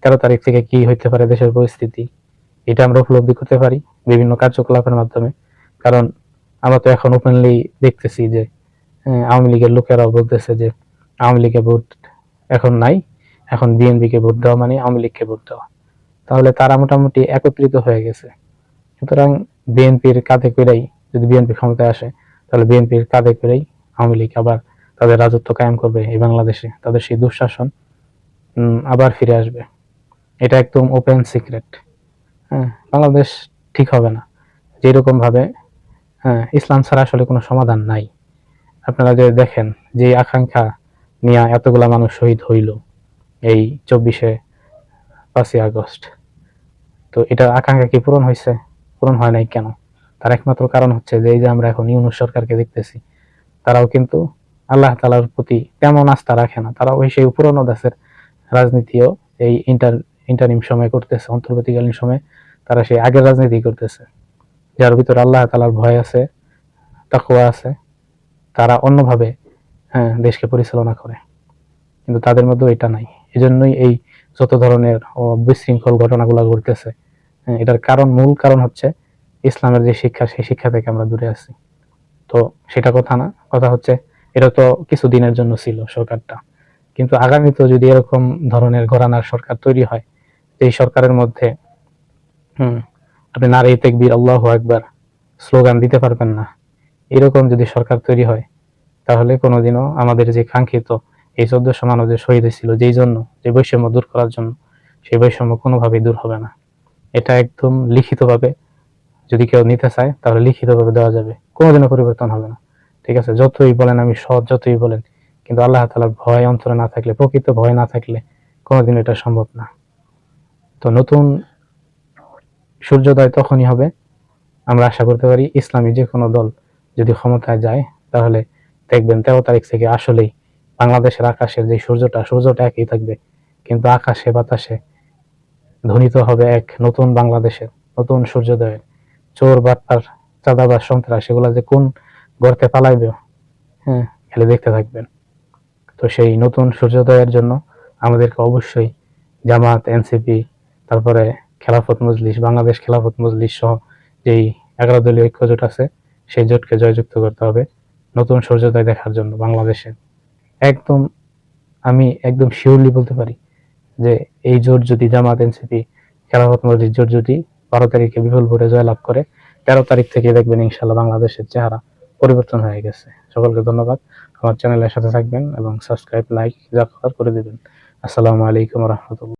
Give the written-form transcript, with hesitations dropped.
13 তারিখ থেকে কি হইতে পারে দেশের পরিস্থিতি, এটা আমরা উপলব্ধি করতে পারি বিভিন্ন কার্যকলাপের মাধ্যমে। কারণ আমরা তো এখন ওপেনলি দেখতেছি যে আওয়ামী লীগের লোকেরাও বলতেছে যে আওয়ামী লীগের ভোট এখন নাই, এখন বিএনপিকে ভোট দেওয়া মানে আওয়ামী লীগকে ভোট দেওয়া। তাহলে তারা মোটামুটি একত্রিত হয়ে গেছে। সুতরাং বিএনপির কাঁধে করেই, যদি বিএনপি ক্ষমতায় আসে তাহলে বিএনপির কাঁধে করেই আওয়ামী লীগ আবার তাদের রাজত্ব কায়েম করবে এই বাংলাদেশে, তাদের সেই দুঃশাসন আবার ফিরে আসবে। এটা একদম ওপেন সিক্রেট। হ্যাঁ, বাংলাদেশ ঠিক হবে না যেরকম ভাবে। হ্যাঁ, ইসলাম ছাড়া আসলে কোনো সমাধান নাই। আপনারা যে দেখেন যে আকাঙ্ক্ষা নিয়ে এতগুলা মানুষ শহীদ হইল এই 5ই আগস্ট, তো এটা আকাঙ্ক্ষা কি পূরণ হয়েছে? পূরণ হয় নাই কেন? তার একমাত্র কারণ হচ্ছে যে এই যে আমরা এখন ইউনূস সরকারকে দেখতেছি, তারাও কিন্তু আল্লাহ তাআলার প্রতি তেমন আস্থা রাখে না। তারা ওই সেই পুরনো দেশের রাজনীতিও এই ইন্টারিম সময় করতেছে, অন্তর্বর্তীকালীন সময়ে তারা সেই আগের রাজনীতি করতেছে। যার ভিতরে আল্লাহ তাআলার ভয় আছে, তাকওয়া আছে, তারা অন্যভাবে দেশকে পরিচালনা করে, কিন্তু তাদের মধ্যে এটা নাই। এজন্যই এই যত ধরনের বিশৃঙ্খল ঘটনাগুলো ঘটতেছে। এটার মূল কারণ হচ্ছে ইসলামের যে শিক্ষা, সেই শিক্ষা থেকে আমরা দূরে আছি। তো সেটা কথা না, কথা হচ্ছে এটা তো কিছুদিনের জন্য ছিল সরকারটা, কিন্তু আগামীতে যদি এরকম ধরনের ঘরানার সরকার তৈরি হয়, এই সরকারের মধ্যে আপনি নারে তাকবীর আল্লাহু আকবার স্লোগান দিতে পারবেন না, এরকম যদি সরকার তৈরি হয়, তাহলে কোনোদিনও আমাদের যে কাঙ্ক্ষিত এই 1400 মানুষ যে শহীদ হয়েছিল যেই জন্য, যে বৈষম্য দূর করার জন্য, সেই বৈষম্য কোনোভাবেই দূর হবে না। এটা একদম লিখিতভাবে যদি কেউ নিতে চায় তাহলে লিখিতভাবে দেওয়া যাবে, কোনোদিনও পরিবর্তন হবে না। ঠিক আছে, যতই বলেন আমি সৎ, যতই বলেন, কিন্তু আল্লাহ তাআলার ভয় অন্তরে না থাকলে, প্রকৃত ভয় না থাকলে কোনোদিন এটা সম্ভব না। তো নতুন সূর্যোদয় তখনই হবে, আমরা আশা করতে পারি ইসলামী যে কোনো দল যদি ক্ষমতায় যায়, তাহলে দেখবেন 13 তারিখ থেকে আসলেই বাংলাদেশের আকাশের যে সূর্যটা একই থাকবে, কিন্তু আকাশে বাতাসে ধ্বনিত হবে এক নতুন বাংলাদেশের, নতুন সূর্যোদয়ের। চোর বাটপার চাঁদাবাজ সন্ত্রাস এগুলা যে কোন গর্তে পালাইবে, খালি দেখতে থাকবেন। তো সেই নতুন সূর্যোদয়ের জন্য আমাদেরকে অবশ্যই জামাত, এনসিপি, তারপরে খেলাফত মজলিস, বাংলাদেশ খেলাফত মজলিস সহ যেই 11 দলীয় ঐক্য জোট আছে, সেই জোটকে জয়যুক্ত করতে হবে নতুন সূর্যোদয় দেখার জন্য বাংলাদেশে। একদম আমি একদম শিওরলি বলতে পারি যে এই জোট যদি জামাত, এনসিপি, খেলাফত মজলিস জোট যদি 12 তারিখে বিপুল ভোটে জয়লাভ করে, 13 তারিখ থেকে দেখবেন ইনশাল্লাহ বাংলাদেশের চেহারা পরিবর্তন হয়ে গেছে। সকলকে ধন্যবাদ। আমার চ্যানেলের সাথে থাকবেন এবং সাবস্ক্রাইব, লাইক যা করার করে দিবেন। আসসালামু আলাইকুম ওয়া রাহমাতুল্লাহ।